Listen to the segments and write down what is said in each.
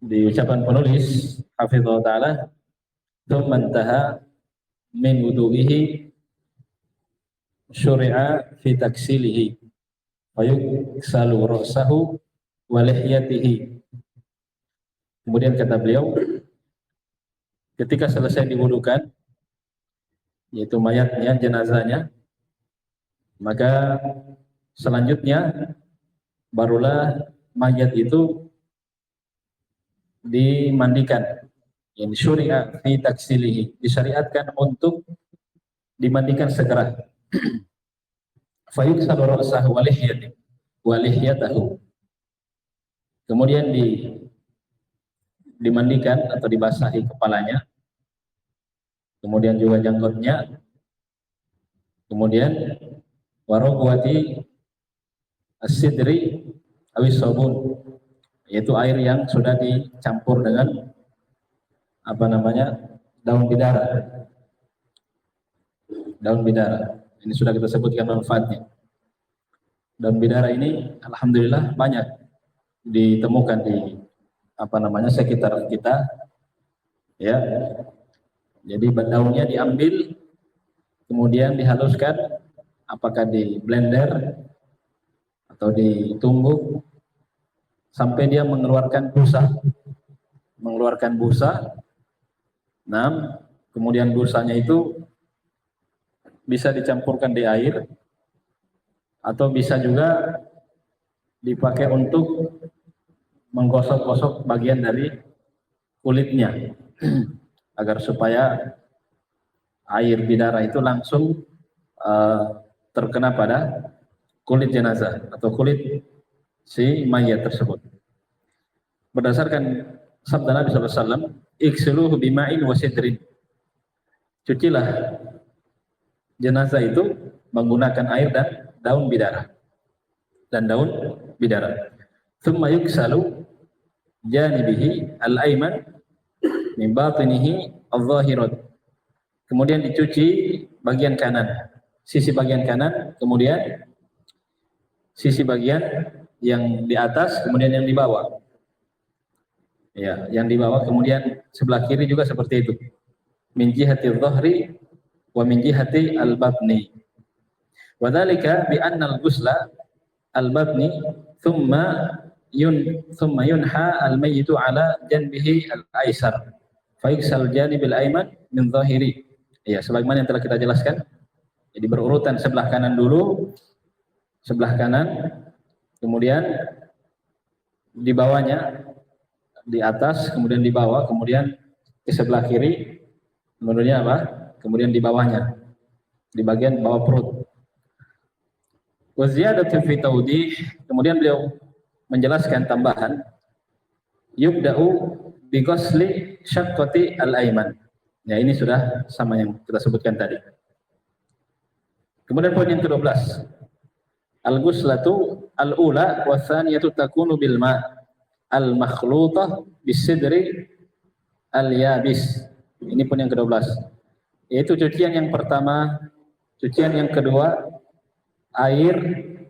Di ucapan penulis hafizallahu taala, "Tsumma intaha min wudu'ihi syuri'a fi taksilihi wa yuksalu ra'sahu wa lihyatihi." Kemudian kata beliau, ketika selesai diwudukan, yaitu mayatnya, jenazahnya, maka selanjutnya barulah mayat itu dimandikan. Yang syuri'a fi taksilihi, disyariatkan untuk dimandikan segera. Fa yuksalu ra'sahu wa lihyatahu. Kemudian dimandikan atau dibasahi kepalanya, kemudian juga janggutnya, kemudian waraqwati as-sidri awis sabun, yaitu air yang sudah dicampur dengan daun bidara. Daun bidara ini sudah kita sebutkan manfaatnya. Daun bidara ini alhamdulillah banyak ditemukan di sekitar kita, ya. Jadi daunnya diambil, kemudian dihaluskan, apakah di blender atau ditumbuk sampai dia mengeluarkan busa. Nah, kemudian busanya itu bisa dicampurkan di air atau bisa juga dipakai untuk menggosok-gosok bagian dari kulitnya agar supaya air bidara itu langsung terkena pada kulit jenazah atau kulit si mayat tersebut. Berdasarkan sabda Nabi SAW, "Iksiluhu bima'in wa sidrin." Cucilah jenazah itu menggunakan air dan daun bidara. Tsumma yuksalu janibihi al-ayman min batinihi adh-dhahirat. Kemudian dicuci bagian kanan, sisi bagian kanan, kemudian sisi bagian yang di atas, kemudian yang di bawah. Ya, yang di bawah, kemudian sebelah kiri juga seperti itu. Min jihati adh-dhahri wa min jihati al-batni. Wa dzalika bi anna al-ghusla al-batni thumma yunha al-mayyitu ala janbihi al-aysar. Fa yaksal janib al-ayman min dhahiri. Ya, sebagaimana yang telah kita jelaskan. Jadi berurutan, sebelah kanan dulu, sebelah kanan, kemudian di bawahnya, di atas, kemudian di bawah, kemudian ke sebelah kiri, kemudian kemudian di bawahnya, di bagian bawah perut. Wa ziyadatu fi tawdih, kemudian beliau menjelaskan tambahan, yubda'u bi ghusli syaqqati al-ayman. Ya, ini sudah sama yang kita sebutkan tadi. Kemudian poin yang ke-12, al-ghuslatu al-ula wa tsaniyatu takunu bil ma' al-makhlutah bis-sidri al-yabis. Ini pun yang ke-12. Yaitu cucian yang pertama, cucian yang kedua, air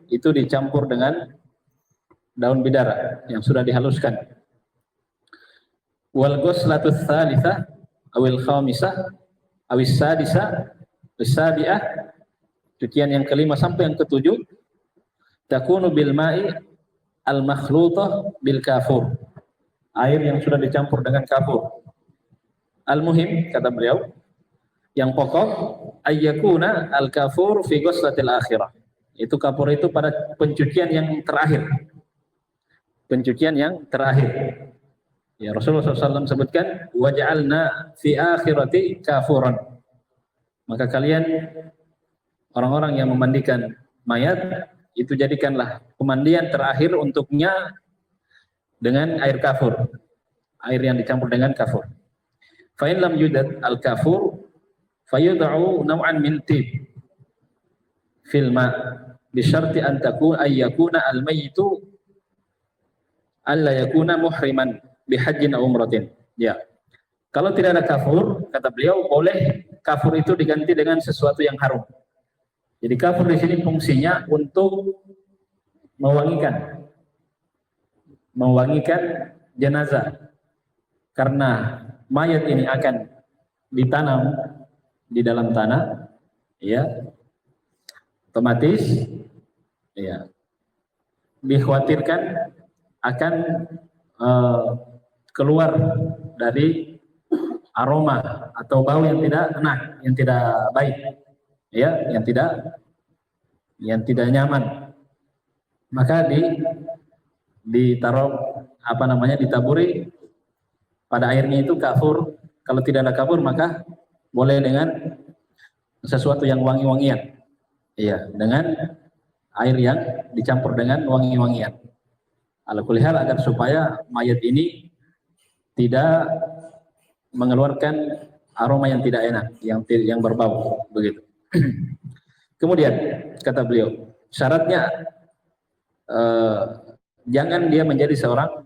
itu dicampur dengan daun bidara yang sudah dihaluskan. Wal ghuslatu tsalitsah awil khamisah awis sadisah bisabi'ah, cucian yang kelima sampai yang ketujuh, takunu bil ma'i al makhlutah bil kafur, air yang sudah dicampur dengan kafur. Al muhim, kata beliau, yang pokok, ayyakuna al kafur fi ghuslatil akhirah, itu kafur itu pada pencucian yang terakhir, pencucian yang terakhir. Ya, Rasulullah SAW sebutkan, waja'alna fi akhirati kafuran. Maka kalian orang-orang yang memandikan mayat itu jadikanlah pemandian terakhir untuknya dengan air kafur, air yang dicampur dengan kafur. Fa in lam yujad al kafur fayud'u naw'an min tib fil ma' bi syarti an yakuna al mayyitu alla yakuna muhriman bihajjin aw umratin. Ya. Kalau tidak ada kafur, kata beliau, boleh kafur itu diganti dengan sesuatu yang harum. Jadi kafur di sini fungsinya untuk mewangikan jenazah karena mayat ini akan ditanam di dalam tanah, ya, otomatis ya dikhawatirkan akan keluar dari aroma atau bau yang tidak enak, yang tidak baik, ya, yang tidak nyaman. Maka ditaruh ditaburi pada airnya itu kafur. Kalau tidak ada kafur maka boleh dengan sesuatu yang wangi-wangian, iya, dengan air yang dicampur dengan wangi-wangian. Ala kulli hal, agar supaya mayat ini tidak mengeluarkan aroma yang tidak enak, yang berbau, begitu. Kemudian kata beliau, syaratnya jangan dia menjadi seorang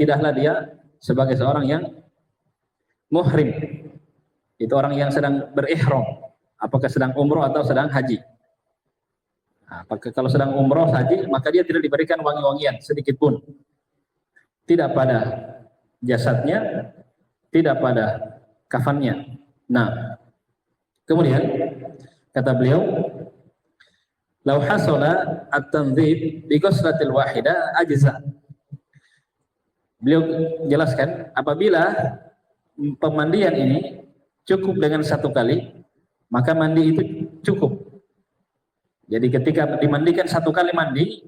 tidaklah dia sebagai seorang yang muhrim. Itu orang yang sedang berihram, apakah sedang umroh atau sedang haji. Apakah kalau sedang umroh haji, maka dia tidak diberikan wangi-wangian sedikit pun, tidak pada jasadnya, tidak pada kafannya. Nah, kemudian kata beliau, lau hasala at-tanzib bi ghuslatil wahida ajza. Beliau jelaskan, apabila pemandian ini cukup dengan satu kali, maka mandi itu cukup. Jadi ketika dimandikan satu kali mandi,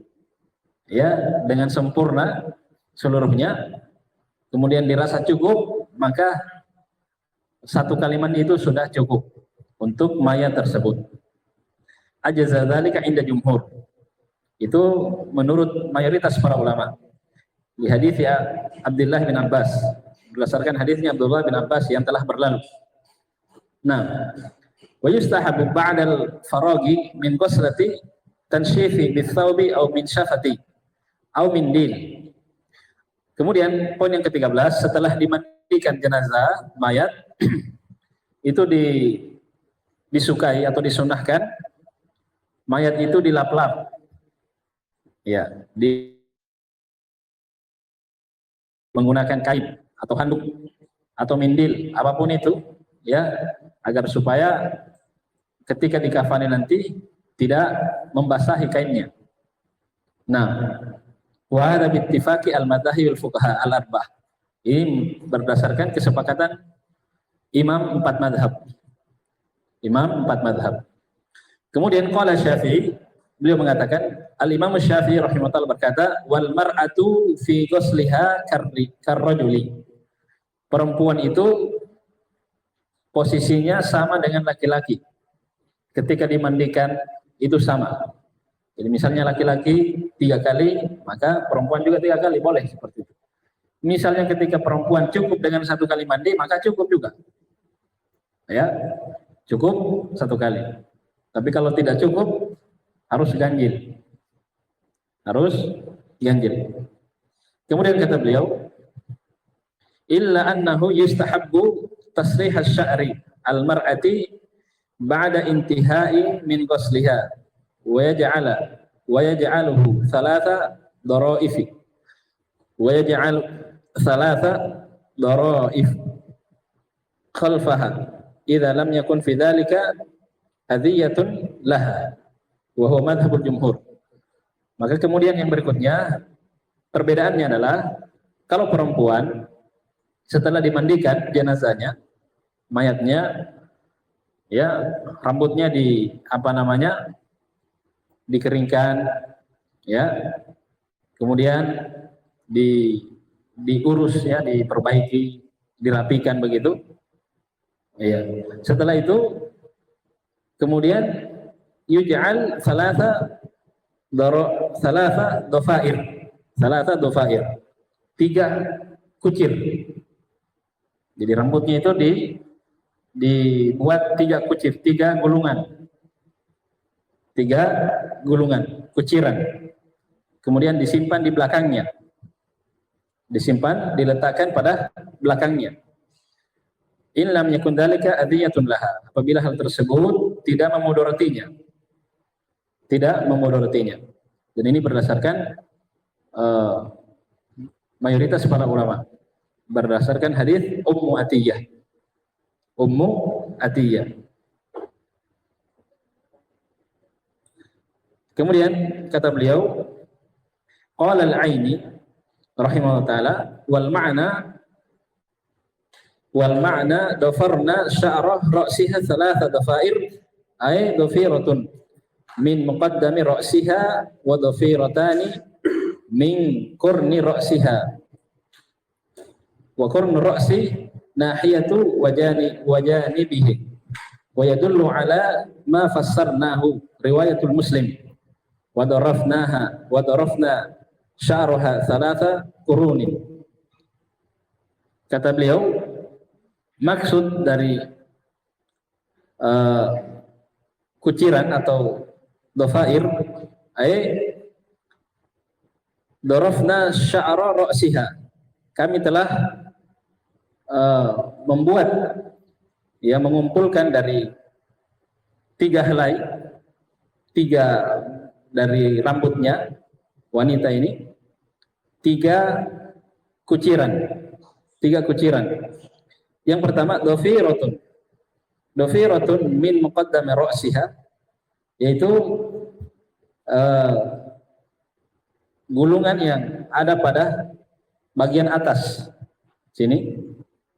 ya, dengan sempurna seluruhnya, kemudian dirasa cukup, maka satu kali mandi itu sudah cukup untuk mayat tersebut. Ajaza dzalika inda jumhur. Itu menurut mayoritas para ulama. Di hadis ya Abdullah bin Abbas, berdasarkan hadisnya Abdullah bin Abbas yang telah berlalu. Nah, wa yustahabu ba'dal faragi min ghuslati tansyifi bitsaubi aw min syafati aw min dil. Kemudian poin yang ke-13, setelah dimandikan jenazah mayat itu disukai atau disunahkan mayat itu dilap-lap, ya, menggunakan kain atau handuk atau mindil, apapun itu, ya, agar supaya ketika dikafani nanti tidak membasahi kainnya. Nah, wa hadza bi ittifaqi al-madzahib al-fuqaha al-arba'ah. Ini berdasarkan kesepakatan imam empat madhab. Kemudian qala Syafi'i, beliau mengatakan, al-Imam Syafi'i rahimahullah berkata, wal mar'atu fi ghusliha karrajuli. Perempuan itu posisinya sama dengan laki-laki. Ketika dimandikan itu sama. Jadi misalnya laki-laki 3 kali, maka perempuan juga 3 kali, boleh seperti itu. Misalnya ketika perempuan cukup dengan 1 kali mandi, maka cukup juga. Ya, cukup 1 kali. Tapi kalau tidak cukup, harus ganjil. Kemudian kata beliau, illa annahu yustahabbu tasrih asy-sya'ri al-mar'ati ba'da intihai min ghusliha wa yaj'aluhu thalatha daraif khalfaha idza lam yakun fi dzalika hadiyatun laha wa huwa madhhabul jumhur. Maka kemudian yang berikutnya, perbedaannya adalah kalau perempuan setelah dimandikan jenazahnya, mayatnya, ya, rambutnya dikeringkan, ya, kemudian diurus, ya, diperbaiki, dirapikan begitu. Ya. Setelah itu kemudian yuj'al thalatha dhafair, 3 kucir. Jadi rambutnya itu dibuat 3 kucir, 3 gulungan, kuciran. Kemudian disimpan di belakangnya. Diletakkan pada belakangnya. In lam yakun dzalika adiyatun laha. Apabila hal tersebut tidak memudaratinya. Dan ini berdasarkan mayoritas para ulama. berdasarkan hadis Ummu Atiyah. Ummu Atiyah. Kemudian kata beliau, qala al-Aini rahimahullah taala wal ma'na dafarna sya'ra ra'siha thalatha dafair ay dhafiratun min muqaddami ra'siha wa dhafiratani min qurni ra'siha wa qurnu ra'si nahiyatu wajanibihi wa yadullu ala ma fassarnahu riwayatul Muslim wa darafna sya'raha thalatha qurunin. Kata beliau, maksud dari kuciran atau dhafair ay darafna sya'ra ra'siha, kami telah membuat, ya, mengumpulkan dari 3 helai, 3 dari rambutnya wanita ini, 3 kuciran. Yang pertama dhafiratun min muqaddami ra'siha, yaitu gulungan yang ada pada bagian atas sini.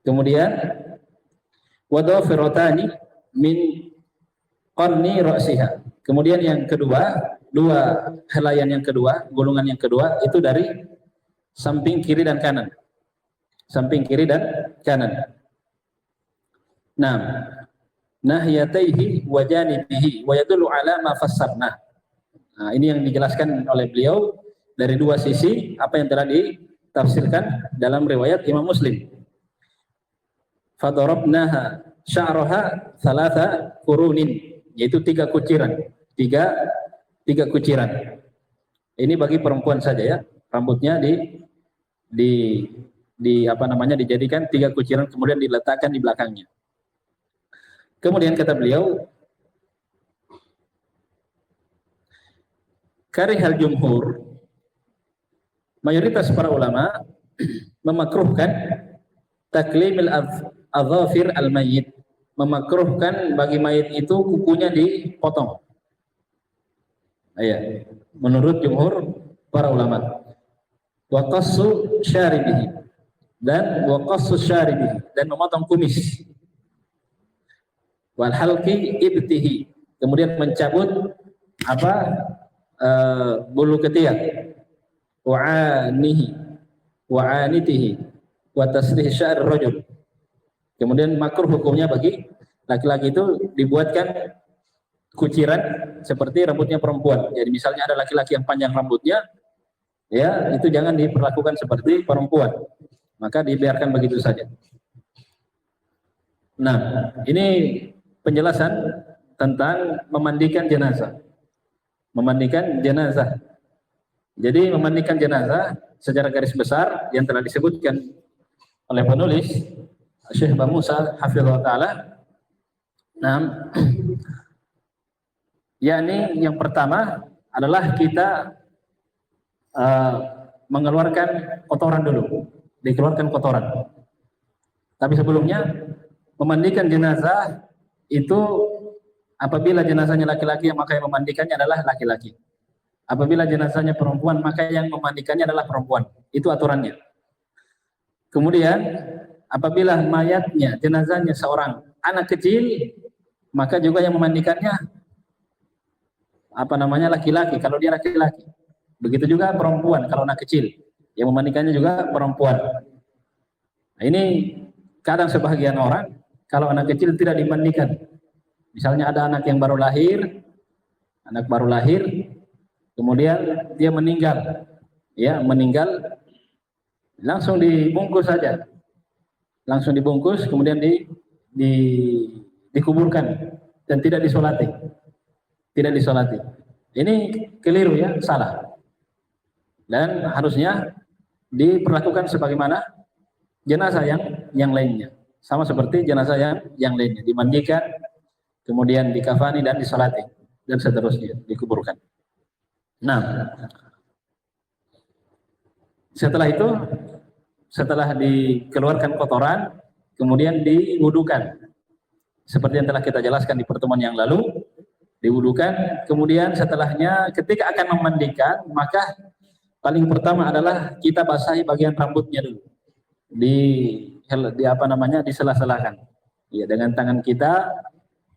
Kemudian wa dhafiratani min qarni ra'siha. Kemudian yang kedua, 2 helaian yang kedua, gulungan yang kedua itu dari samping kiri dan kanan. Nah, nahiyataihi wa janibihi wa yadullu ala ma fassarna. Nah, ini yang dijelaskan oleh beliau dari 2 sisi apa yang telah ditafsirkan dalam riwayat Imam Muslim. Fadarabnaha sya'raha thalatha qurunin, yaitu 3 kuciran. 3 kuciran. Ini bagi perempuan saja, ya. Rambutnya dijadikan 3 kuciran, kemudian diletakkan di belakangnya. Kemudian kata beliau, karihal jumhur, mayoritas para ulama memakruhkan taklimil adhafir al-mayyit, memakruhkan bagi mayit itu kukunya dipotong. Ya, menurut jumhur para ulama. Wa qassu syaribihi, dan memotong kumis. Wal halqi ibtihi, kemudian mencabut bulu ketiak. Wa'anitihi wa tasrih sya'ar rajul. Kemudian makruh hukumnya bagi laki-laki itu dibuatkan kuciran seperti rambutnya perempuan. Jadi misalnya ada laki-laki yang panjang rambutnya, ya, itu jangan diperlakukan seperti perempuan, maka dibiarkan begitu saja. Nah, ini penjelasan tentang memandikan jenazah. Jadi memandikan jenazah secara garis besar yang telah disebutkan oleh penulis Syekh Ba Musa hafizahullah taala. Nah, yakni yang pertama adalah kita mengeluarkan kotoran dulu, dikeluarkan kotoran. Tapi sebelumnya memandikan jenazah itu apabila jenazahnya laki-laki, maka yang memandikannya adalah laki-laki. Apabila jenazahnya perempuan, maka yang memandikannya adalah perempuan. Itu aturannya. Kemudian apabila mayatnya, jenazahnya seorang anak kecil, maka juga yang memandikannya laki-laki, kalau dia laki-laki. Begitu juga perempuan, kalau anak kecil, yang memandikannya juga perempuan. Nah, ini kadang sebagian orang, kalau anak kecil tidak dimandikan. Misalnya ada anak yang baru lahir, kemudian dia meninggal, langsung dibungkus saja, kemudian dikuburkan dan tidak disolati. Ini keliru, ya, salah. Dan harusnya diperlakukan sebagaimana jenazah yang lainnya, sama seperti jenazah yang lainnya, dimandikan, kemudian dikafani dan disolati, dan seterusnya dikuburkan. Nah, setelah itu setelah dikeluarkan kotoran, kemudian diwudukan. Seperti yang telah kita jelaskan di pertemuan yang lalu, diwudukan, kemudian setelahnya ketika akan memandikan, maka paling pertama adalah kita basahi bagian rambutnya dulu. Di apa namanya, disela-selakan. Ya, dengan tangan kita,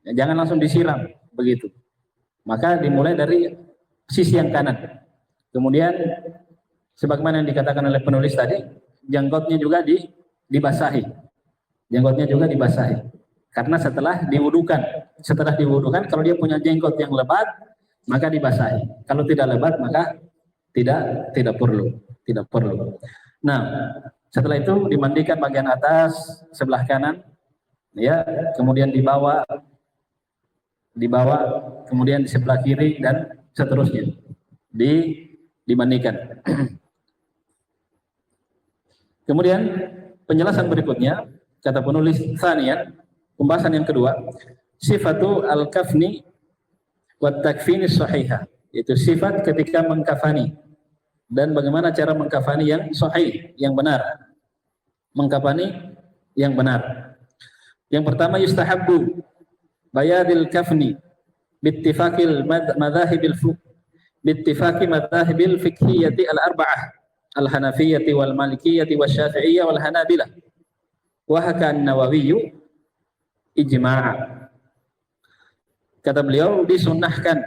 jangan langsung disiram begitu. Maka dimulai dari sisi yang kanan. Kemudian sebagaimana yang dikatakan oleh penulis tadi, jenggotnya juga dibasahi. Jenggotnya juga dibasahi. Karena setelah diwudukan, kalau dia punya jenggot yang lebat, maka dibasahi. Kalau tidak lebat, maka tidak perlu. Nah, setelah itu dimandikan bagian atas sebelah kanan, ya, kemudian dibawa, kemudian di sebelah kiri dan seterusnya dimandikan. Kemudian penjelasan berikutnya, kata penulis tsaniyan, pembahasan yang kedua, sifatu al-kafni wa takfini sahihah, itu sifat ketika mengkafani dan bagaimana cara mengkafani yang sahih, yang benar. Mengkafani yang benar. Yang pertama, yustahabbu bayadil kafni bittifaqil madhahibil fiqhiyyati al-arba'ah al-hanafiyyati wal malikiyyati wasyafi'iyyah wal hanabilah wa haka an-Nawawi ijma'a. Kata beliau, disunahkan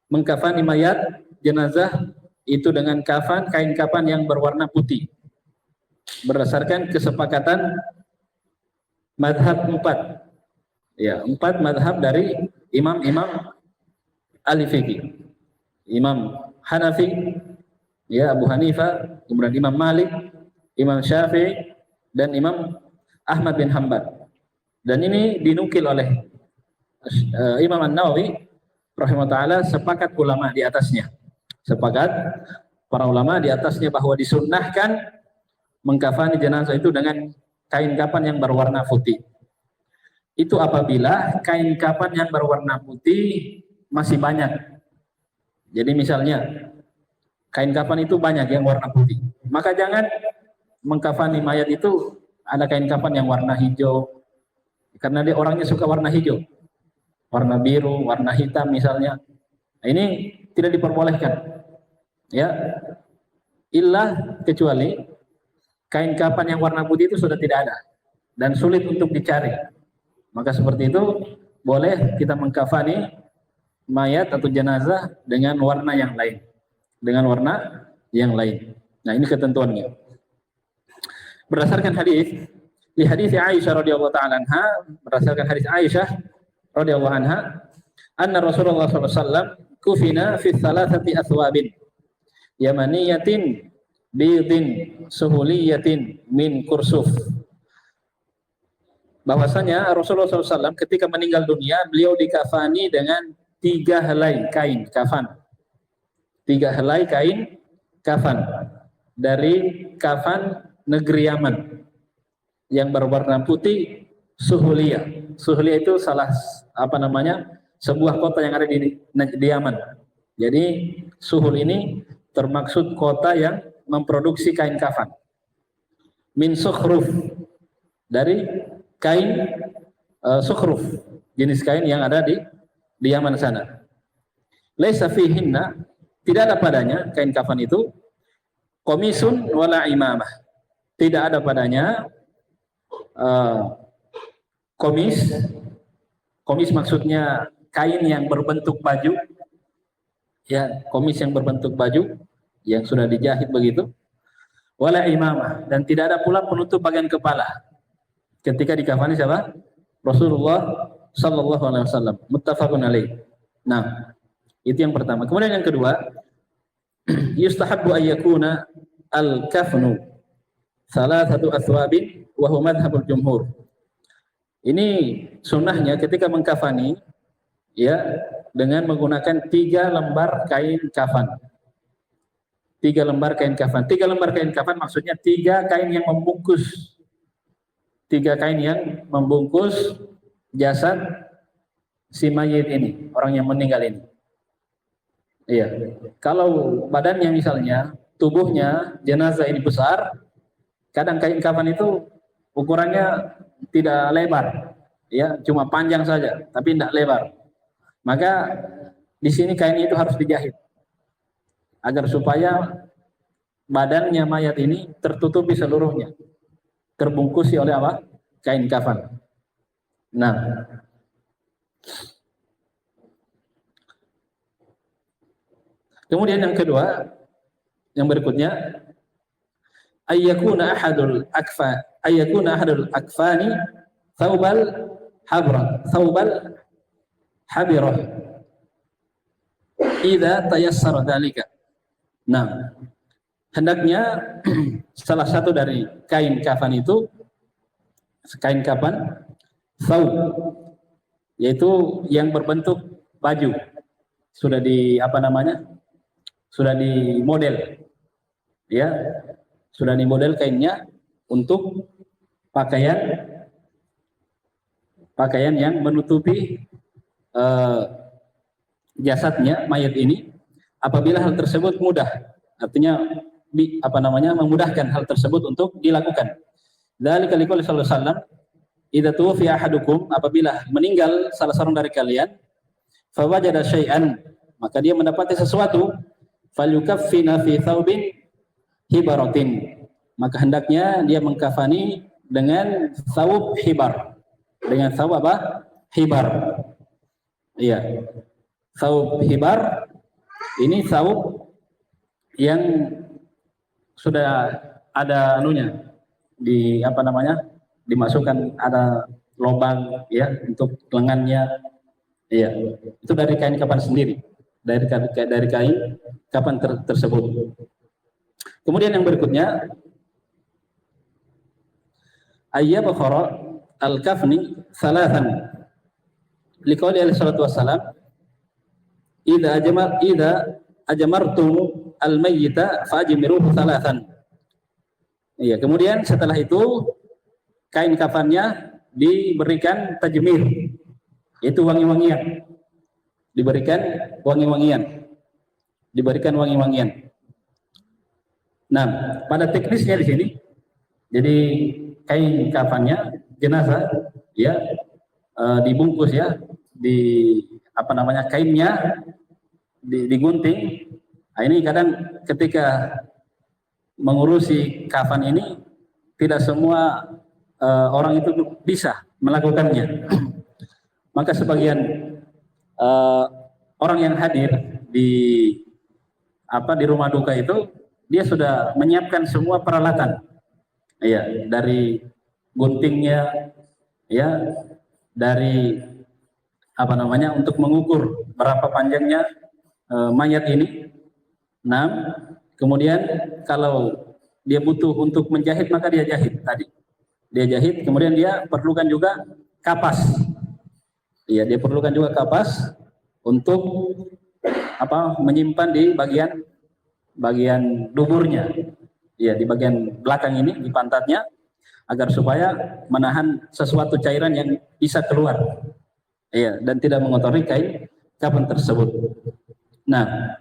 mengkafani mayat jenazah itu dengan kain kafan yang berwarna putih berdasarkan kesepakatan madhab 4. Ya, 4 madhab dari imam-imam ahli fikih. Imam Hanafi, ya, Abu Hanifah, kemudian Imam Malik, Imam Syafi'i, dan Imam Ahmad bin Hanbal. Dan ini dinukil oleh Imam An-Nawawi rahimahullah ta'ala, sepakat ulama di atasnya. Sepakat para ulama di atasnya bahwa disunnahkan mengkafani jenazah itu dengan kain kafan yang berwarna putih. Itu apabila kain kafan yang berwarna putih masih banyak. Jadi misalnya kain kafan itu banyak yang warna putih, maka jangan mengkafani mayat itu ada kain kafan yang warna hijau, karena dia orangnya suka warna hijau, warna biru, warna hitam misalnya. Nah, ini tidak diperbolehkan, ya, illa kecuali kain kafan yang warna putih itu sudah tidak ada dan sulit untuk dicari. Maka seperti itu boleh kita mengkafani mayat atau jenazah dengan warna yang lain, Nah, ini ketentuannya. Berdasarkan hadis, di hadis Aisyah radhiyallahu taala anha, berdasarkan hadis Aisyah radhiyallahu anha, anna Rasulullah sallallahu alaihi wasallam kufina fi thalathati athwabin yamaniyatin bidin suhuliyatin min kursuf. Bahwasanya Rasulullah SAW ketika meninggal dunia, beliau dikafani dengan 3 helai kain kafan. 3 helai kain kafan dari kafan negeri Yaman yang berwarna putih, Suhuliyah. Suhuliyah itu sebuah kota yang ada di Yaman. Jadi Suhul ini termaksud kota yang memproduksi kain kafan. Min sukhruf, dari kain sukhruf, jenis kain yang ada di Yaman sana. Laisa fihinna, tidak ada padanya kain kafan itu komisun wala imamah, tidak ada padanya komis maksudnya kain yang berbentuk baju, ya, komis yang berbentuk baju yang sudah dijahit begitu, wala imamah, dan tidak ada pula penutup bagian kepala ketika dikafani siapa? Rasulullah sallallahu alaihi wasallam. Muttafaqun alaih. Nah, itu yang pertama. Kemudian yang kedua, yustahabbu ayyakuna al-kafnu thalathatu athwabin wa huwa madhhabul jumhur. Ini sunnahnya ketika mengkafani, ya, dengan menggunakan 3 lembar kain kafan. 3 lembar kain kafan. 3 lembar kain kafan maksudnya 3 kain yang membungkus. 3 kain yang membungkus jasad si mayit ini, orang yang meninggal ini. Iya. Kalau badannya misalnya tubuhnya jenazah ini besar, kadang kain kafan itu ukurannya tidak lebar, ya cuma panjang saja, tapi tidak lebar. Maka di sini kain itu harus dijahit agar supaya badannya mayat ini tertutupi seluruhnya, terbungkusi oleh apa? Kain kafan. Nah, kemudian yang kedua, yang berikutnya, ayyakuna ahadul akfani thawbal habirah idza tayassara dzalika. Nah, hendaknya salah satu dari kain kafan itu, kain kafan thawb, yaitu yang berbentuk baju, sudah di apa namanya, sudah di model, ya sudah di model kainnya untuk pakaian yang menutupi jasadnya mayat ini, apabila hal tersebut mudah, artinya memudahkan hal tersebut untuk dilakukan. Dzalika liqouli sallallahu alaihi wasallam, idza tuwfiya ahadukum, apabila meninggal salah seorang dari kalian, fawajada syai'an, maka dia mendapati sesuatu, falyukaffina fi thawbin hibaratin, maka hendaknya dia mengkafani dengan thawb hibar, dengan thawb apa? Hibar. Iya. Thawb hibar ini thawb yang sudah ada anunya, di apa namanya, dimasukkan ada lubang ya untuk lengannya. Iya. Itu dari kain kafan sendiri. Dari kain kafan tersebut. Kemudian yang berikutnya, ayyabkhara al-kafni thalathan. Liqouli alaihi salatu wassalam, idza ajmartum al-mayyita fajmiruhu thalathan. Iya, kemudian setelah itu kain kafannya diberikan tajmir, itu wangi-wangian. Diberikan wangi-wangian. Nah, pada teknisnya di sini, jadi kain kafannya jenazah ya dibungkus ya, di apa namanya, kainnya digunting. Nah, ini kadang ketika mengurusi kafan ini tidak semua orang itu bisa melakukannya. Maka sebagian orang yang hadir di rumah duka itu, dia sudah menyiapkan semua peralatan, ya, dari guntingnya, ya, dari apa namanya, untuk mengukur berapa panjangnya mayat ini. Nah, kemudian kalau dia butuh untuk menjahit, maka dia jahit tadi. Dia jahit, kemudian dia perlukan juga kapas. Iya, dia perlukan juga kapas untuk menyimpan di bagian duburnya. Iya, di bagian belakang ini, di pantatnya, agar supaya menahan sesuatu cairan yang bisa keluar. Iya, dan tidak mengotori kain kafan tersebut. Nah,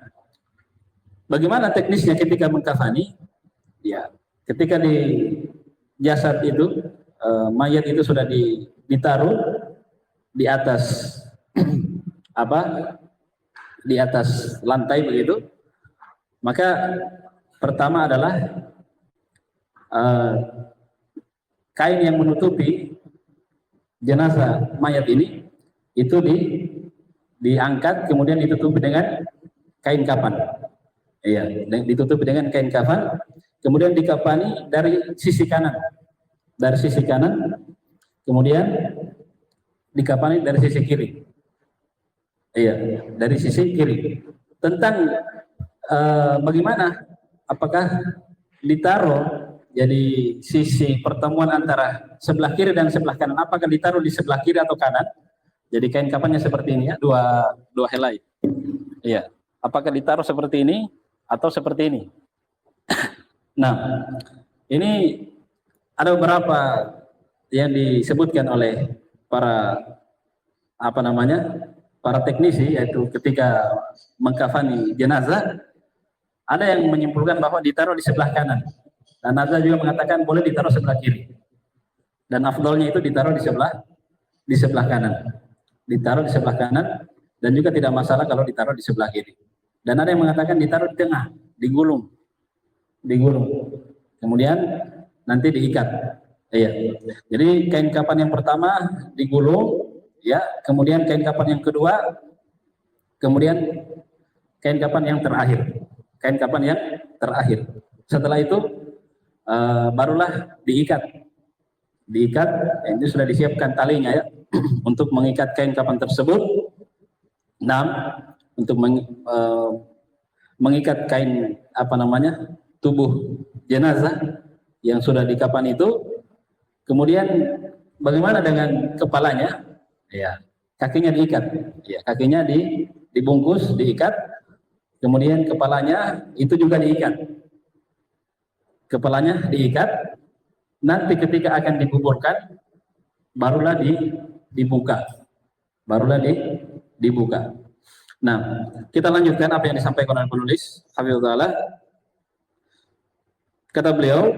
bagaimana teknisnya ketika mengkafani? Ya, ketika di jasad itu, mayat itu sudah ditaruh di atas di atas lantai begitu, maka pertama adalah kain yang menutupi jenazah mayat ini itu diangkat, kemudian ditutupi dengan kain kafan. Iya, ditutupi dengan kain kafan, kemudian dikafani dari sisi kanan. Dari sisi kanan, kemudian dikafani dari sisi kiri. Iya, dari sisi kiri. Tentang bagaimana, apakah ditaruh jadi sisi pertemuan antara sebelah kiri dan sebelah kanan, apakah ditaruh di sebelah kiri atau kanan? Jadi kain kafannya seperti ini ya, dua helai. Iya, apakah ditaruh seperti ini atau seperti ini? Nah, ini ada beberapa yang disebutkan oleh para para teknisi, yaitu ketika mengkafani jenazah, Ada yang menyimpulkan bahwa ditaruh di sebelah kanan, dan ada juga mengatakan boleh ditaruh sebelah kiri. Dan afdolnya itu ditaruh di sebelah kanan. Ditaruh di sebelah kanan, dan juga tidak masalah kalau ditaruh di sebelah kiri. Dan ada yang mengatakan ditaruh di tengah, digulung. Kemudian nanti diikat. Iya. Jadi kain kapan yang pertama digulung, ya. Kemudian kain kapan yang kedua, kemudian kain kapan yang terakhir. Setelah itu barulah diikat. Ini sudah disiapkan talinya ya untuk mengikat kain kapan tersebut. Untuk mengikat kain tubuh jenazah yang sudah dikapan itu. Kemudian bagaimana dengan kepalanya? Ya, kakinya diikat. Ya, kakinya dibungkus, diikat. Kemudian kepalanya itu juga diikat. Nanti ketika akan dikuburkan, barulah dibuka. Nah, kita lanjutkan apa yang disampaikan oleh penulis, hafizahullah. Kata beliau,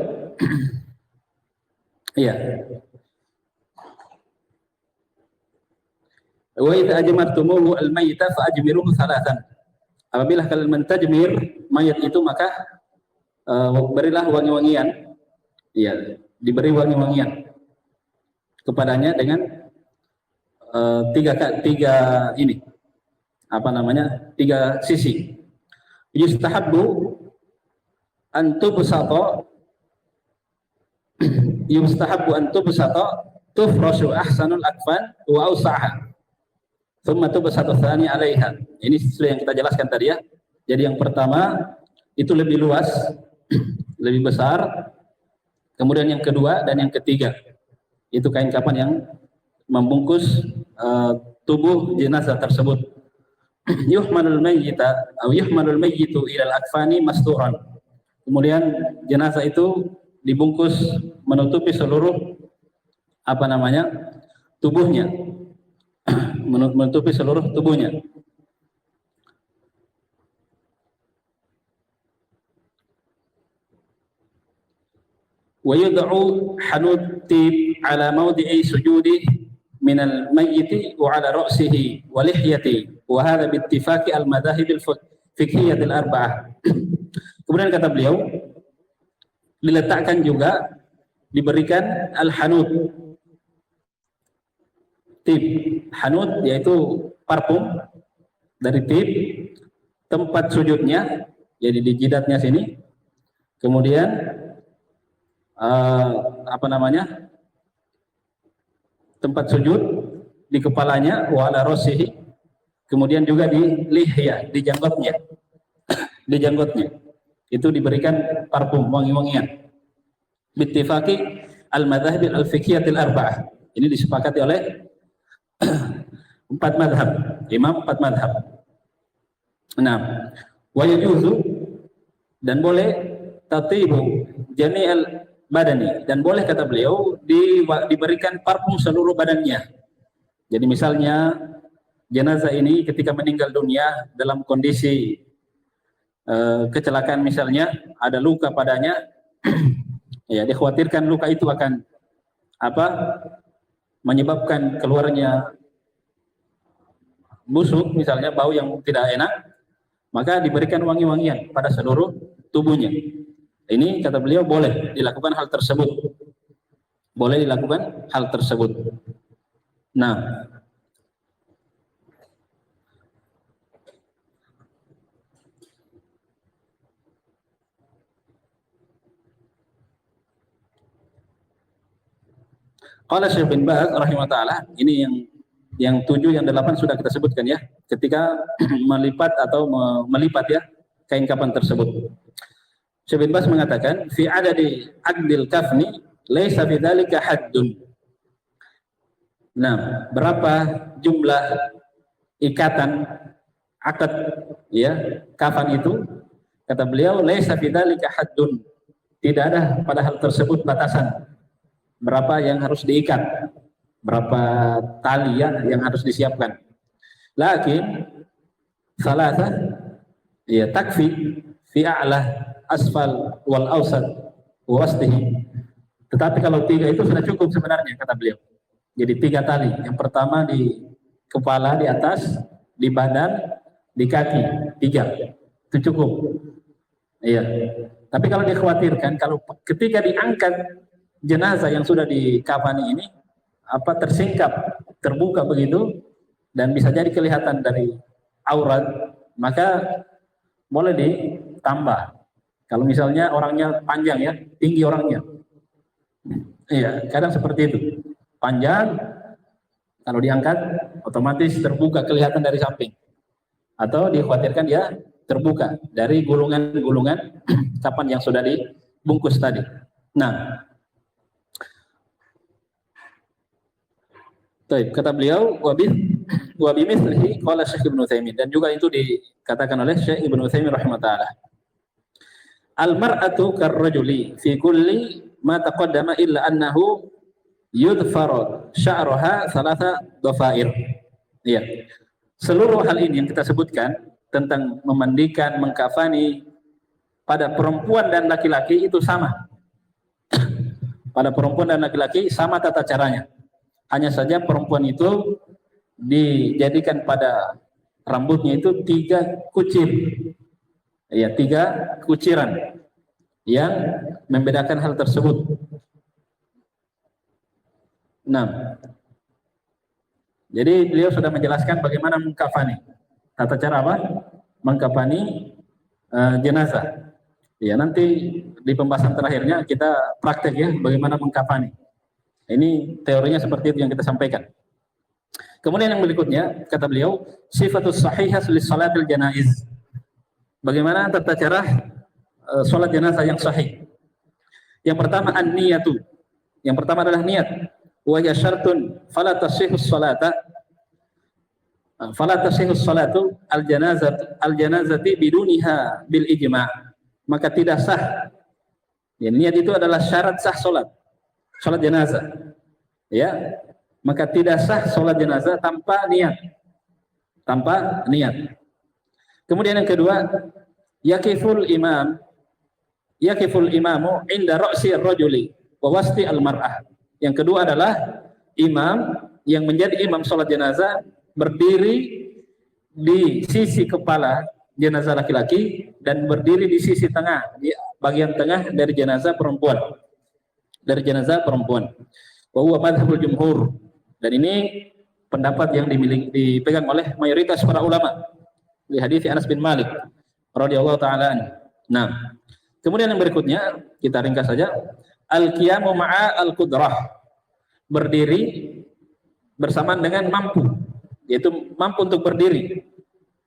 iya. Wa idza ajmartumuhu al-mayyita fa ajmiruhu thalathan. Apabila kalian mentajmir mayat itu, maka berilah wangi-wangian. Iya, diberi wangi-wangian kepadanya dengan tiga sisi. Yustahabbu an tubsata tufrashu ahsanul akfan wa awsa'ha thumma tubsatu tsani 'alaiha. Ini sesuai yang kita jelaskan tadi ya. Jadi yang pertama itu lebih luas, lebih besar. Kemudian yang kedua dan yang ketiga itu kain kapan yang membungkus tubuh jenazah tersebut. Yuhmalul mayyitu ilal akfani masturan. Kemudian jenazah itu dibungkus menutupi seluruh tubuhnya. Menutupi seluruh tubuhnya. Wa yud'u hanud tib ala mawdi'i sujudi min al-mayyit wa ala ra'sihi wa lihyati wa hadha bi ittifaqi al-madahib al-fiqhiyyah al-arba'ah. Kemudian kata beliau, diletakkan juga, diberikan al-hanud tib. Hanud yaitu parfum dari tib, tempat sujudnya jadi di jidatnya sini. Kemudian tempat sujud di kepalanya, wa ala rasihi, kemudian juga di lihya, di janggutnya. Itu diberikan parfum, wangi-wangian. Bittifaqi al-madzhab al-fiqhiyyah al-arba'ah. Ini disepakati oleh 4 mazhab, imam 4 mazhab. Nah, wa yajuzu, dan boleh tatibu jami'al badani, dan boleh kata beliau diberikan parfum seluruh badannya. Jadi misalnya jenazah ini ketika meninggal dunia dalam kondisi kecelakaan, misalnya ada luka padanya, ya dikhawatirkan luka itu akan menyebabkan keluarnya busuk, misalnya bau yang tidak enak, maka diberikan wangi-wangian pada seluruh tubuhnya. Ini kata beliau boleh dilakukan hal tersebut. Nah, qala Syekh bin Baz rahimahullah taala, ini yang 7, yang 8 sudah kita sebutkan ya, ketika melipat atau melipat ya kain kapan tersebut. Syekh bin Baz mengatakan, fi adadi aqdil kafni laisa fi dzalika haddun. Nah, berapa jumlah ikatan akad ya kafan itu? Kata beliau, laisa fi dzalika haddun. Tidak ada pada hal tersebut batasan. Berapa yang harus diikat? Berapa tali ya yang harus disiapkan? Lakin salasa ya takfi fi a'la, asfal, wal awsat, wa wastihi. Tetapi kalau 3 itu sudah cukup sebenarnya, kata beliau. Jadi 3 tali. Yang pertama di kepala, di atas, di badan, di kaki, 3. Itu cukup. Iya. Tapi kalau dikhawatirkan, kalau ketika diangkat jenazah yang sudah dikafani ini, tersingkap, terbuka begitu, dan bisa jadi kelihatan dari aurat, maka boleh ditambah. Kalau misalnya orangnya panjang ya, tinggi orangnya. Iya, kadang seperti itu. Panjang, kalau diangkat otomatis terbuka kelihatan dari samping. Atau dikhawatirkan dia terbuka dari gulungan-gulungan kapan yang sudah dibungkus tadi. Nah, kata beliau, wa bimithlihi qala Syekh Ibnu Utsaimin, dan juga itu dikatakan oleh Syekh Ibnu Utsaimin rahimahullah. Al-mar'atu karrajuli fi kulli ma taqaddama illa annahu yudfaru sya'ruha thalatha dhafair. Iya. Seluruh hal ini yang kita sebutkan tentang memandikan, mengkafani pada perempuan dan laki-laki itu sama. Pada perempuan dan laki-laki sama tata caranya. Hanya saja perempuan itu dijadikan pada rambutnya itu 3 kucir. Ya, 3 kuciran yang membedakan hal tersebut. Nah, jadi beliau sudah menjelaskan bagaimana mengkafani. Tata cara apa? Mengkafani jenazah. Ya, nanti di pembahasan terakhirnya kita praktek ya bagaimana mengkafani. Ini teorinya seperti itu yang kita sampaikan. Kemudian yang berikutnya kata beliau, sifatus sahihah lis salatil janaiz. Bagaimana tata cara salat jenazah yang sahih? Yang pertama an-niyatu. Yang pertama adalah niat. Wa hiya syartun fala tasihhus salata salatu al-janazati biduniha bil ijma'. Maka tidak sah. Ya, niat itu adalah syarat sah salat jenazah. Ya, maka tidak sah salat jenazah tanpa niat. Tanpa niat. Kemudian yang kedua, yakiful imamu inda ra'si ar-rajuli wa wasti al-mar'ah. Yang kedua adalah imam yang menjadi imam salat jenazah berdiri di sisi kepala jenazah laki-laki dan berdiri di sisi tengah, di bagian tengah dari jenazah perempuan. Wa huwa madhhabul jumhur. Dan ini pendapat yang dipegang oleh mayoritas para ulama. Di hadis Anas bin Malik radhiyallahu taala anhu. Nah, kemudian yang berikutnya kita ringkas saja, al-qiyamu ma'a al-qudrah. Berdiri bersamaan dengan mampu, yaitu mampu untuk berdiri.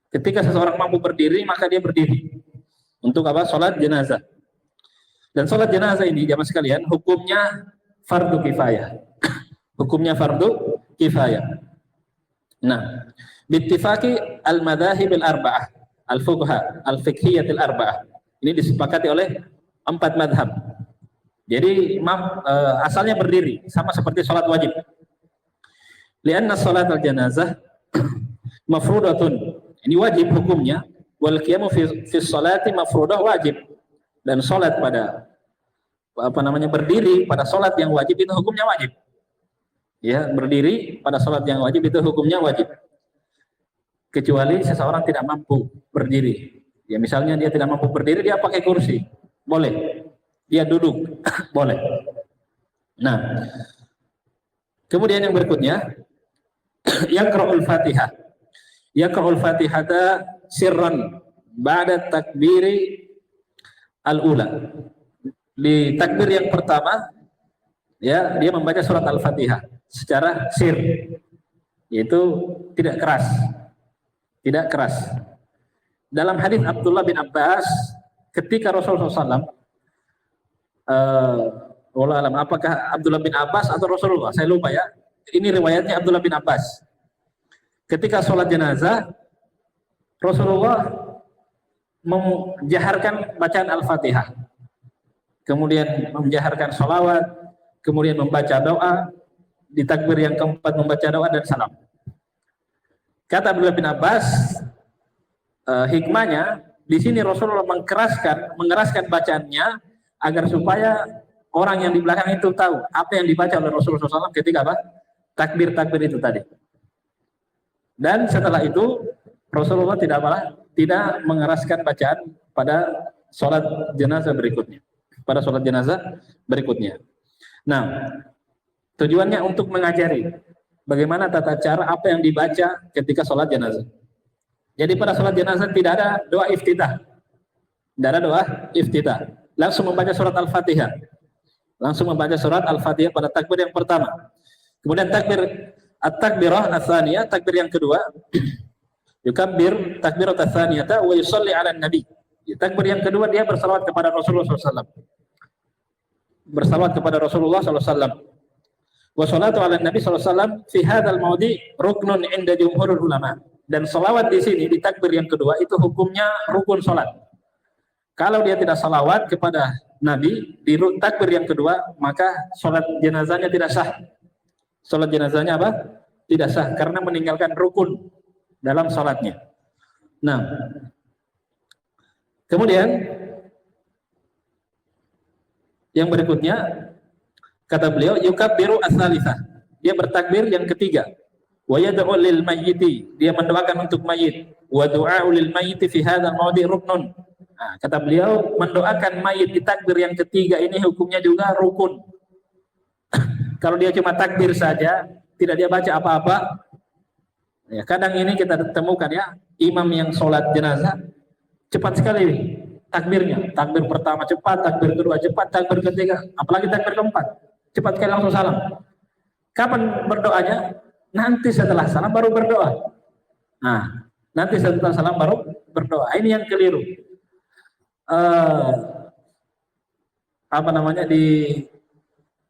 Ketika seseorang mampu berdiri, maka dia berdiri. Untuk apa? Salat jenazah. Dan salat jenazah ini jamaah sekalian hukumnya fardu kifayah. Hukumnya fardu kifayah. Nah, bittifaqi al-madzahib al-arba'ah, al-fuqaha, al-fiqhiyah al-arba'ah. Ini disepakati oleh 4 madhab. Jadi asalnya berdiri, sama seperti salat wajib. Lianna salat al-janazah mafrudatun. Ini wajib hukumnya. Wal qiyamu fi salati mafrudah wajib. Dan salat pada berdiri pada salat yang wajib itu hukumnya wajib. Ya, berdiri pada salat yang wajib itu hukumnya wajib. Kecuali seseorang tidak mampu berdiri. Ya, misalnya dia tidak mampu berdiri, dia pakai kursi. Boleh. Dia duduk. Boleh. Nah, kemudian yang berikutnya yaqra'ul Fatihah. Yaqra'ul Fatihata sirran ba'da takbiri al-ula. Di takbir yang pertama ya, dia membaca surat Al-Fatihah secara sir, yaitu tidak keras. Tidak keras. Dalam hadis Abdullah bin Abbas, ketika Rasulullah SAW, wallahu alam, apakah Abdullah bin Abbas atau Rasulullah? Saya lupa ya. Ini riwayatnya Abdullah bin Abbas. Ketika sholat jenazah, Rasulullah menjaharkan bacaan Al-Fatihah, kemudian menjaharkan sholawat, kemudian membaca doa, di takbir yang keempat membaca doa dan salam. Kata Abdullah bin Abbas, hikmahnya Di sini Rasulullah mengeraskan bacaannya agar supaya orang yang di belakang itu tahu apa yang dibaca oleh Rasulullah SAW ketika apa? Takbir itu tadi. Dan setelah itu Rasulullah tidak mengeraskan bacaan pada sholat jenazah berikutnya. Nah, tujuannya untuk mengajari bagaimana tata cara apa yang dibaca ketika sholat jenazah. Jadi pada sholat jenazah tidak ada doa iftitah. Tidak ada doa iftitah. Langsung membaca surat Al-Fatihah. Pada takbir yang pertama. Kemudian takbirah ats-tsaniyah, takbir yang kedua. Yukabbir takbirat ats-tsaniyata wa yusalli 'alan nabi. Takbir yang kedua dia bersalawat kepada Rasulullah SAW. Wa salatu 'alan nabi SAW fi hadzal mawdi' ruknun 'inda jumhurul ulama. Dan salawat di sini di takbir yang kedua itu hukumnya rukun salat. Kalau dia tidak salawat kepada Nabi di takbir yang kedua, maka salat jenazahnya tidak sah. Salat jenazahnya apa? Tidak sah karena meninggalkan rukun dalam salatnya. Nah, kemudian yang berikutnya kata beliau yukabbiru ats-tsalitsah. Dia bertakbir yang ketiga. Wa yad'u lil mayyiti, dia mendoakan untuk mayit. Wa du'a'u lil mayyiti fi hadzal mawdi' ruknun. Nah, kata beliau mendoakan mayit di takbir yang ketiga ini hukumnya juga rukun. Kalau dia cuma takbir saja, tidak dia baca apa-apa. Ya, kadang ini kita temukan ya, imam yang sholat jenazah cepat sekali takbirnya. Takbir pertama cepat, takbir kedua cepat, takbir ketiga, apalagi takbir keempat, cepat sekali langsung salam. Kapan berdoanya? Nanti setelah salam baru berdoa. Nah, nanti setelah salam baru berdoa. Ini yang keliru. Di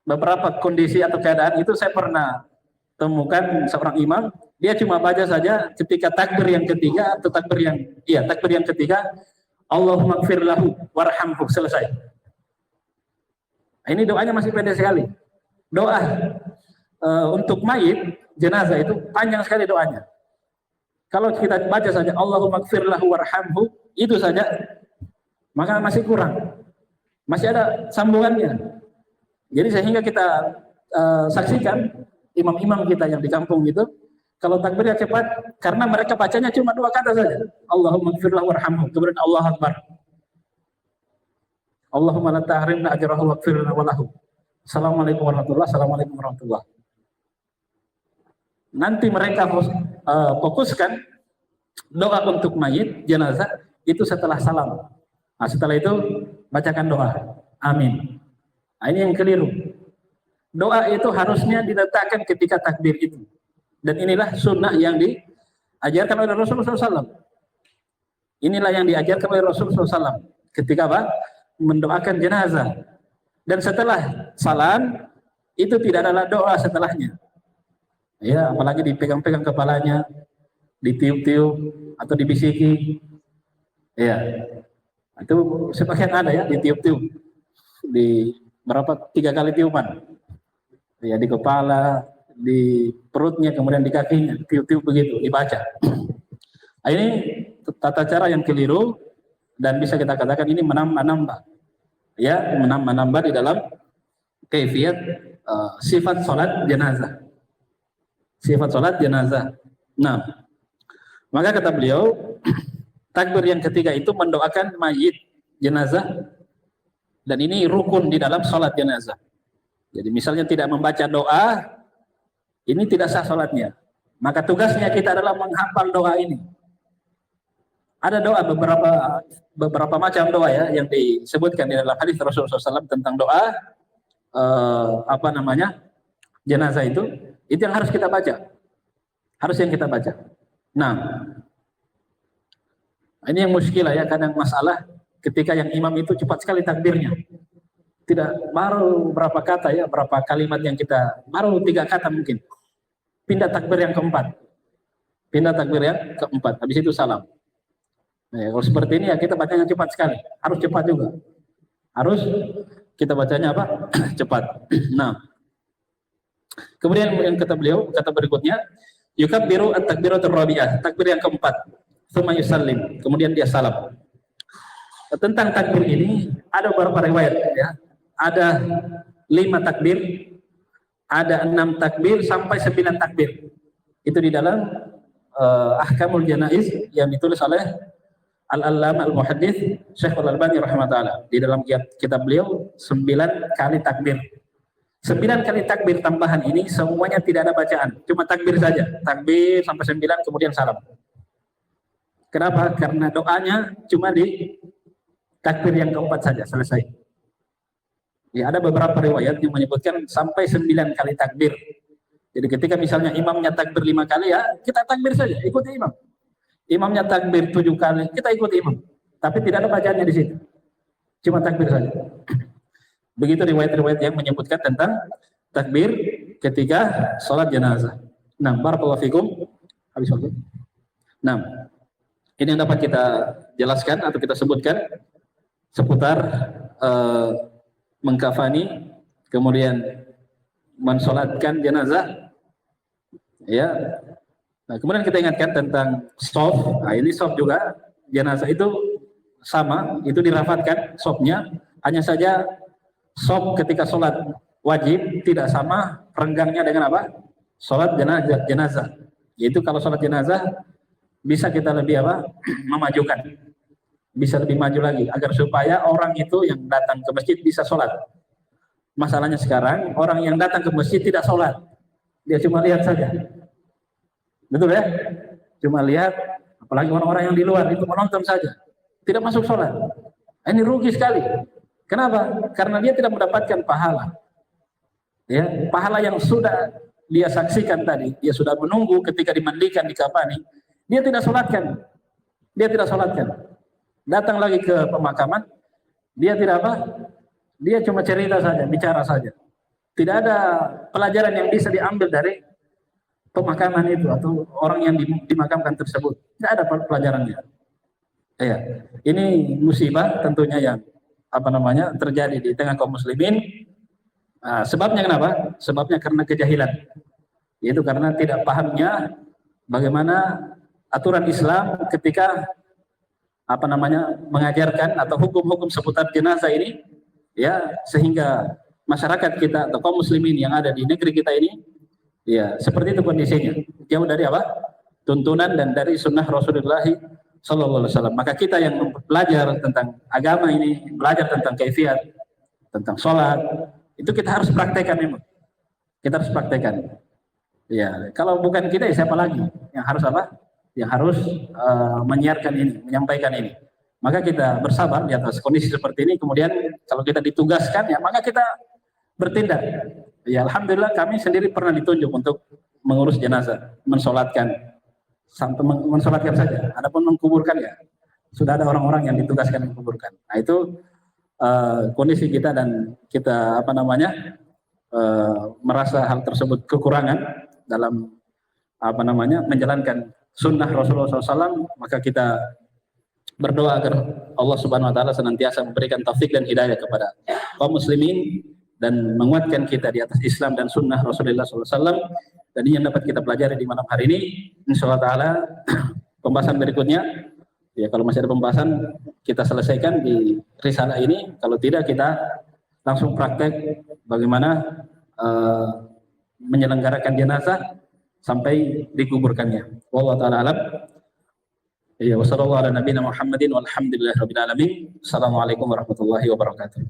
beberapa kondisi atau keadaan itu saya pernah temukan seorang imam, dia cuma baca saja ketika takbir yang ketiga atau takbir yang ketiga, Allahumma ighfir lahu warhamhu, selesai. Ini doanya masih pendek sekali. Doa untuk mayit jenazah itu panjang sekali doanya. Kalau kita baca saja Allahumma ighfir lahu warhamhu, itu saja, maka masih kurang. Masih ada sambungannya. Jadi sehingga kita saksikan imam-imam kita yang di kampung itu, kalau takbirnya cepat, karena mereka bacanya cuma 2 kata saja. Allahumma ighfir lahu warhamhu, kemudian Allahu Akbar. Allahumma la tahrimna ajrahu waghfir lahu. Assalamualaikum warahmatullahi. Nanti mereka fokuskan doa untuk mayit jenazah itu setelah salam. Nah, setelah itu bacakan doa. Amin. Nah, ini yang keliru. Doa itu harusnya diletakkan ketika takbir itu. Dan inilah sunnah yang diajarkan oleh Rasulullah SAW. Inilah yang diajarkan oleh Rasulullah SAW ketika apa? Mendoakan jenazah. Dan setelah salam itu tidak ada doa setelahnya. Ya, apalagi dipegang-pegang kepalanya, ditiup-tiup atau dibisiki. Ya. Itu sebagian ada ya, ditiup-tiup. Di 3 kali tiupan. Ya, di kepala, di perutnya, kemudian di kakinya, tiup-tiup begitu, dibaca. Nah, ini tata cara yang keliru dan bisa kita katakan ini menambah. Ya, menambah di dalam kaifiyat sifat salat jenazah. Sifat salat jenazah. Nah, maka kata beliau, takbir yang ketiga itu mendoakan mayit jenazah, dan ini rukun di dalam salat jenazah. Jadi misalnya tidak membaca doa, ini tidak sah salatnya. Maka tugasnya kita adalah menghafal doa ini. Ada doa beberapa macam doa ya yang disebutkan di dalam hadis Rasulullah SAW tentang doa jenazah itu yang harus kita baca. Harus yang kita baca. Nah, ini yang muskilah ya, kadang masalah ketika yang imam itu cepat sekali takbirnya. Tidak, baru berapa kata ya, berapa kalimat yang kita, baru 3 kata mungkin. Pindah takbir yang keempat. Habis itu salam. Nah, kalau seperti ini ya kita bacanya cepat sekali. Harus cepat juga. Harus kita bacanya apa? Cepat. Nah, kemudian yang kata beliau, kata berikutnya, yukabbiru at-takbiratur rabi'ah, takbir yang keempat. Tsumma yusallim, kemudian dia salam. tentang takbir ini ada beberapa riwayat ya. Ada 5 takbir, ada 6 takbir sampai 9 takbir. Itu di dalam Ahkamul Janaiz yang ditulis oleh Al-Allamah Al-Muhaddits Syekh Al-Albani rahimahullah. Di dalam kitab beliau 9 kali takbir. 9 kali takbir tambahan ini semuanya tidak ada bacaan, cuma takbir saja. Takbir sampai 9 kemudian salam. Kenapa? Karena doanya cuma di takbir yang keempat saja, selesai. Ya, ada beberapa riwayat yang menyebutkan sampai 9 kali takbir. Jadi ketika misalnya imamnya takbir 5 kali, ya kita takbir saja, ikuti imam. Imamnya takbir 7 kali, kita ikuti imam. Tapi tidak ada bacaannya di situ. Cuma takbir saja. Begitu riwayat-riwayat yang menyebutkan tentang takbir ketika sholat jenazah. Nah, barakallahu fikum. Habis waktu. Nah, ini yang dapat kita jelaskan atau kita sebutkan seputar mengkafani, kemudian mensolatkan jenazah, ya. Nah, kemudian kita ingatkan tentang sof. Nah, ini sof juga jenazah itu sama, itu dirafatkan sofnya, hanya saja sof ketika sholat wajib tidak sama renggangnya dengan apa? Sholat jenazah. Yaitu kalau sholat jenazah bisa kita lebih apa? Memajukan, bisa lebih maju lagi agar supaya orang itu yang datang ke masjid bisa sholat. Masalahnya sekarang orang yang datang ke masjid tidak sholat, dia cuma lihat saja. Betul ya? Cuma lihat, apalagi orang-orang yang di luar itu menonton saja, tidak masuk sholat. Ini rugi sekali. Kenapa? Karena dia tidak mendapatkan pahala. Ya, pahala yang sudah dia saksikan tadi, dia sudah menunggu ketika dimandikan, dikafani, dia tidak sholatkan. Dia tidak sholatkan. Datang lagi ke pemakaman, dia tidak apa? Dia cuma cerita saja, bicara saja. Tidak ada pelajaran yang bisa diambil dari pemakaman itu atau orang yang dimakamkan tersebut. Tidak ada pelajarannya. Ya, ini musibah tentunya yang terjadi di tengah kaum muslimin. Nah, sebabnya kenapa? Sebabnya karena kejahilan. Yaitu karena tidak pahamnya bagaimana aturan Islam ketika mengajarkan atau hukum-hukum seputar jenazah ini, ya, sehingga masyarakat kita atau kaum muslimin yang ada di negeri kita ini, ya, seperti itu kondisinya, jauh dari tuntunan dan dari sunnah Rasulullah Sallallahu Alaihi Wasallam. Maka kita yang belajar tentang agama ini, belajar tentang kaifiat, tentang sholat, itu kita harus praktekkan memang. Kita harus praktekkan. Ya, kalau bukan kita, ya siapa lagi yang harus Yang harus menyiarkan ini, menyampaikan ini. Maka kita bersabar di atas kondisi seperti ini. Kemudian kalau kita ditugaskan, ya maka kita bertindak. Ya, alhamdulillah kami sendiri pernah ditunjuk untuk mengurus jenazah, mensolatkan saja. Adapun mengkuburkan, ya sudah ada orang-orang yang ditugaskan mengkuburkan. Nah, itu kondisi kita dan kita merasa hal tersebut kekurangan dalam menjalankan sunnah Rasulullah SAW, maka kita berdoa agar Allah Subhanahu Wa Taala senantiasa memberikan taufik dan hidayah kepada kaum muslimin dan menguatkan kita di atas Islam dan sunnah Rasulullah SAW. Dan ini yang dapat kita pelajari di malam hari ini. Insyaallah Taala pembahasan berikutnya, ya kalau masih ada pembahasan kita selesaikan di risalah ini. Kalau tidak, kita langsung praktek bagaimana menyelenggarakan jenazah sampai dikuburkannya. Wallahu taala alam. Ya, wassallallahu ala nabiyina Muhammadin walhamdulillahirabbil alamin. Assalamualaikum warahmatullahi wabarakatuh.